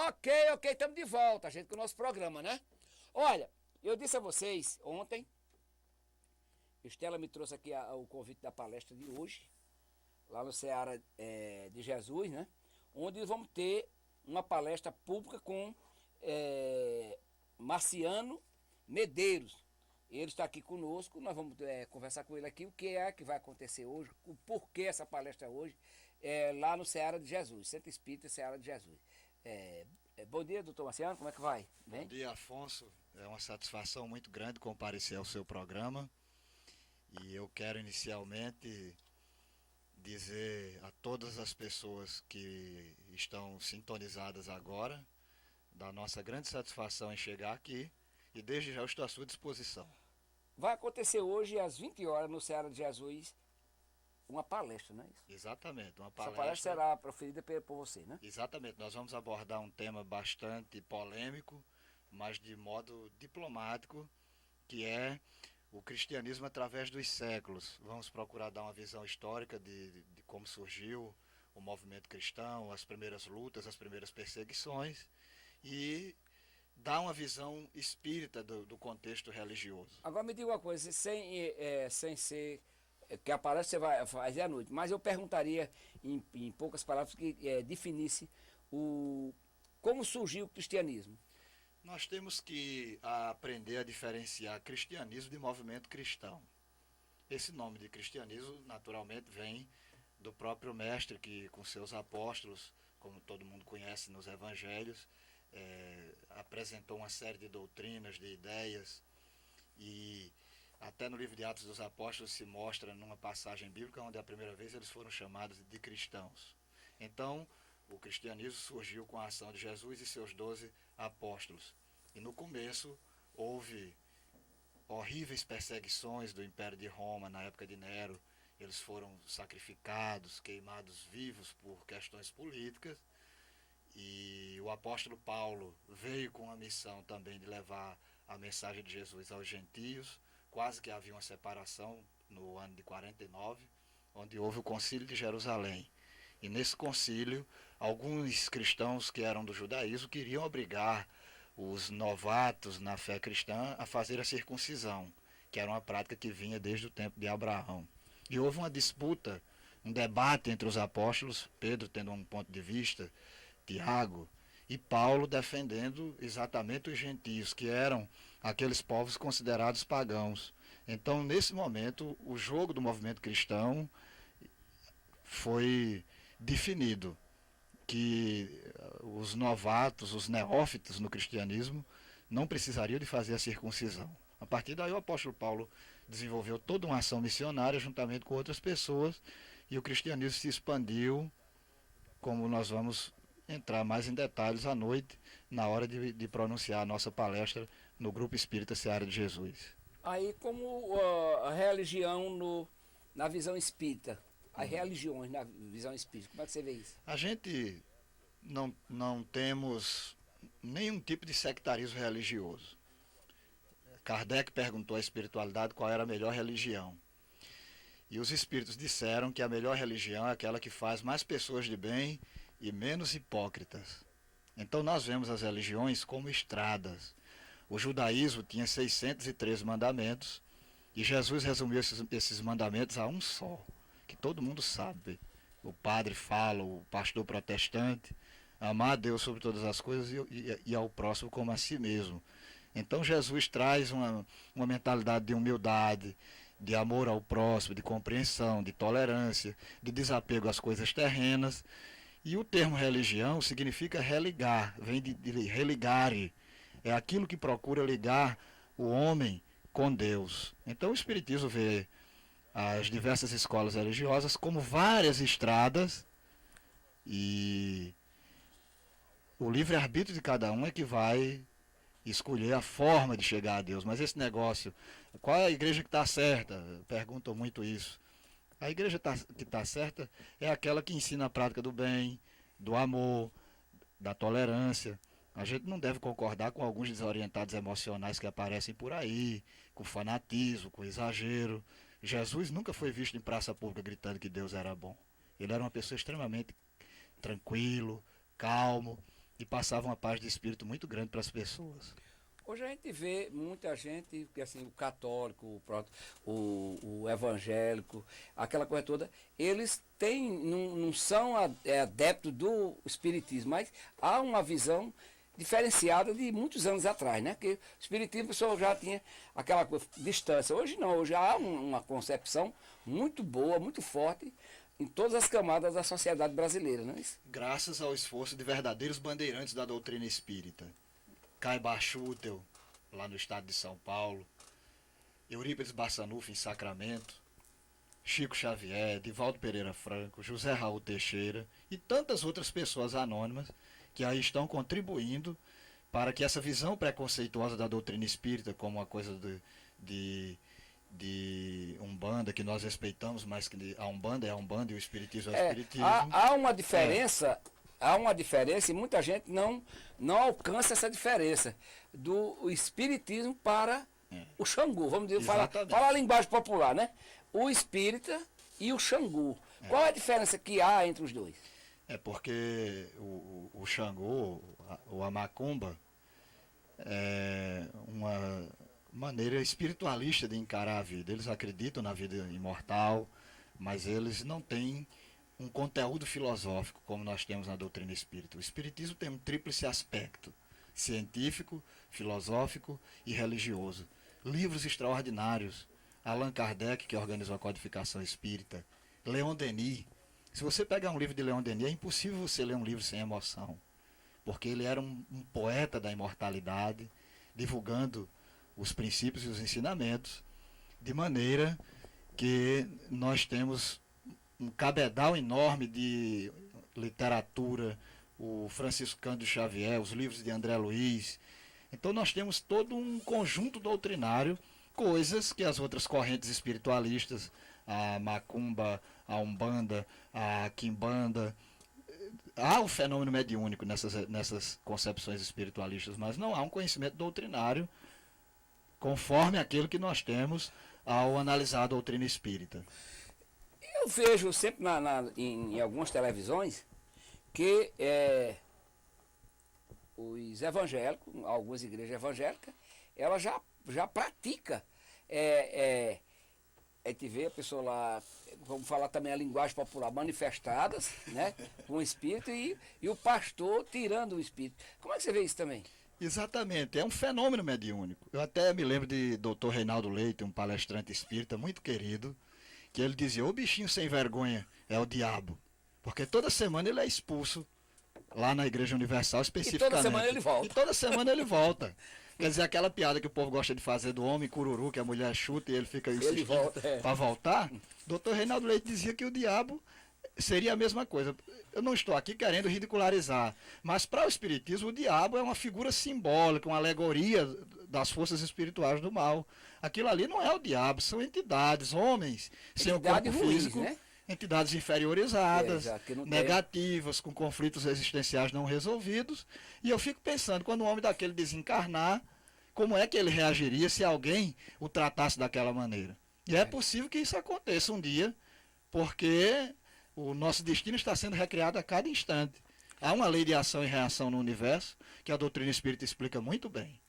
Ok, estamos de volta, gente, com o nosso programa, né? Olha, eu disse a vocês ontem, Estela me trouxe aqui o convite da palestra de hoje, lá no Seara de Jesus, né? Onde vamos ter uma palestra pública com Marciano Medeiros. Ele está aqui conosco, nós vamos conversar com ele aqui o que é que vai acontecer hoje, o porquê essa palestra hoje, lá no Seara de Jesus, Centro Espírita Seara de Jesus. Bom dia, doutor Marciano, como é que vai? Bem? Bom dia, Afonso. É uma satisfação muito grande comparecer ao seu programa. E eu quero inicialmente dizer a todas as pessoas que estão sintonizadas agora da nossa grande satisfação em chegar aqui e desde já eu estou à sua disposição. Vai acontecer hoje às 20 horas no Seara de Jesus uma palestra, não é isso? Exatamente, uma Essa palestra. palestra será proferida por você, né? Exatamente, nós vamos abordar um tema bastante polêmico, mas de modo diplomático, que é o cristianismo através dos séculos. Vamos procurar dar uma visão histórica de como surgiu o movimento cristão, as primeiras lutas, as primeiras perseguições e dar uma visão espírita do contexto religioso. Agora me diga uma coisa, sem ser que a palestra você vai fazer à noite, mas eu perguntaria em poucas palavras que definisse como surgiu o cristianismo. Nós temos que aprender a diferenciar cristianismo de movimento cristão. Esse nome de cristianismo, naturalmente, vem do próprio mestre que, com seus apóstolos, como todo mundo conhece nos evangelhos, apresentou uma série de doutrinas, de ideias, e até no livro de Atos dos Apóstolos se mostra numa passagem bíblica onde a primeira vez eles foram chamados de cristãos. Então, o cristianismo surgiu com a ação de Jesus e seus 12 apóstolos. E no começo houve horríveis perseguições do Império de Roma na época de Nero. Eles foram sacrificados, queimados vivos por questões políticas. E o apóstolo Paulo veio com a missão também de levar a mensagem de Jesus aos gentios. Quase que havia uma separação no ano de 49, onde houve o concílio de Jerusalém. E nesse concílio, alguns cristãos que eram do judaísmo queriam obrigar os novatos na fé cristã a fazer a circuncisão, que era uma prática que vinha desde o tempo de Abraão. E houve uma disputa, um debate entre os apóstolos, Pedro tendo um ponto de vista, Tiago, e Paulo defendendo exatamente os gentios, que eram aqueles povos considerados pagãos. Então, nesse momento, o jogo do movimento cristão foi definido, que os novatos, os neófitos no cristianismo, não precisariam de fazer a circuncisão. A partir daí o apóstolo Paulo desenvolveu toda uma ação missionária juntamente com outras pessoas, e o cristianismo se expandiu, como nós vamos entrar mais em detalhes à noite, na hora de pronunciar a nossa palestra no Grupo Espírita Seara de Jesus. Aí como a religião na visão espírita, as religiões na visão espírita, como é que você vê isso? A gente não temos nenhum tipo de sectarismo religioso. Kardec perguntou à espiritualidade qual era a melhor religião. E os espíritos disseram que a melhor religião é aquela que faz mais pessoas de bem e menos hipócritas. Então nós vemos as religiões como estradas. O judaísmo tinha 613 mandamentos e Jesus resumiu esses mandamentos a um só, que todo mundo sabe. O padre fala, o pastor protestante, amar a Deus sobre todas as coisas e ao próximo como a si mesmo. Então Jesus traz uma mentalidade de humildade, de amor ao próximo, de compreensão, de tolerância, de desapego às coisas terrenas. E o termo religião significa religar, vem de religare, é aquilo que procura ligar o homem com Deus. Então o Espiritismo vê as diversas escolas religiosas como várias estradas, e o livre-arbítrio de cada um é que vai escolher a forma de chegar a Deus. Mas esse negócio, qual é a igreja que está certa? Perguntam muito isso. A igreja que está certa é aquela que ensina a prática do bem, do amor, da tolerância. A gente não deve concordar com alguns desorientados emocionais que aparecem por aí, com fanatismo, com exagero. Jesus nunca foi visto em praça pública gritando que Deus era bom. Ele era uma pessoa extremamente tranquilo, calmo, e passava uma paz de espírito muito grande para as pessoas. Hoje a gente vê muita gente, que assim, o católico, o evangélico, aquela coisa toda, eles não são adeptos do espiritismo, mas há uma visão diferenciada de muitos anos atrás, né? Que o espiritismo, o pessoal já tinha aquela coisa, distância. Hoje não, hoje há uma concepção muito boa, muito forte em todas as camadas da sociedade brasileira, não é isso? Graças ao esforço de verdadeiros bandeirantes da doutrina espírita. Caibar Schutel, lá no estado de São Paulo, Eurípides Bassanufo, em Sacramento, Chico Xavier, Divaldo Pereira Franco, José Raul Teixeira e tantas outras pessoas anônimas que aí estão contribuindo para que essa visão preconceituosa da doutrina espírita como uma coisa de Umbanda, que nós respeitamos, mas que a Umbanda é a Umbanda e o Espiritismo é o Espiritismo. Há uma diferença, há uma diferença e muita gente não alcança essa diferença do Espiritismo para o Xangô. Vamos dizer, falar a linguagem popular, né? O espírita e o Xangô. Qual é a diferença que há entre os dois? É porque o Xangô, ou a Macumba, é uma maneira espiritualista de encarar a vida. Eles acreditam na vida imortal, mas eles não têm um conteúdo filosófico como nós temos na doutrina espírita. O espiritismo tem um tríplice aspecto: científico, filosófico e religioso. Livros extraordinários. Allan Kardec, que organizou a codificação espírita. Leon Denis. Se você pegar um livro de Leon Denis, é impossível você ler um livro sem emoção, porque ele era um poeta da imortalidade, divulgando os princípios e os ensinamentos, de maneira que nós temos um cabedal enorme de literatura, o Francisco Cândido Xavier, os livros de André Luiz. Então nós temos todo um conjunto doutrinário, coisas que as outras correntes espiritualistas, a Macumba, a Umbanda, a Quimbanda, há o fenômeno mediúnico nessas concepções espiritualistas, mas não há um conhecimento doutrinário conforme aquilo que nós temos ao analisar a doutrina espírita. Eu vejo sempre em algumas televisões que os evangélicos, algumas igrejas evangélicas, ela já pratica. A gente vê a pessoa lá, vamos falar também a linguagem popular, manifestadas, né, com o espírito e o pastor tirando o espírito. Como é que você vê isso também? Exatamente, é um fenômeno mediúnico. Eu até me lembro de Dr. Reinaldo Leite, um palestrante espírita muito querido, que ele dizia: o bichinho sem vergonha é o diabo, porque toda semana ele é expulso lá na Igreja Universal especificamente. E toda semana ele volta. E toda semana ele volta. Quer dizer, aquela piada que o povo gosta de fazer do homem cururu, que a mulher chuta e ele fica insistindo para voltar. Dr. Reinaldo Leite dizia que o diabo seria a mesma coisa. Eu não estou aqui querendo ridicularizar, mas para o espiritismo o diabo é uma figura simbólica, uma alegoria das forças espirituais do mal. Aquilo ali não é o diabo, são entidades, homens, sem o corpo físico, né? Entidades inferiorizadas, negativas, com conflitos existenciais não resolvidos. E eu fico pensando, quando um homem daquele desencarnar, como é que ele reagiria se alguém o tratasse daquela maneira? E é possível que isso aconteça um dia, porque o nosso destino está sendo recriado a cada instante. Há uma lei de ação e reação no universo, que a doutrina espírita explica muito bem.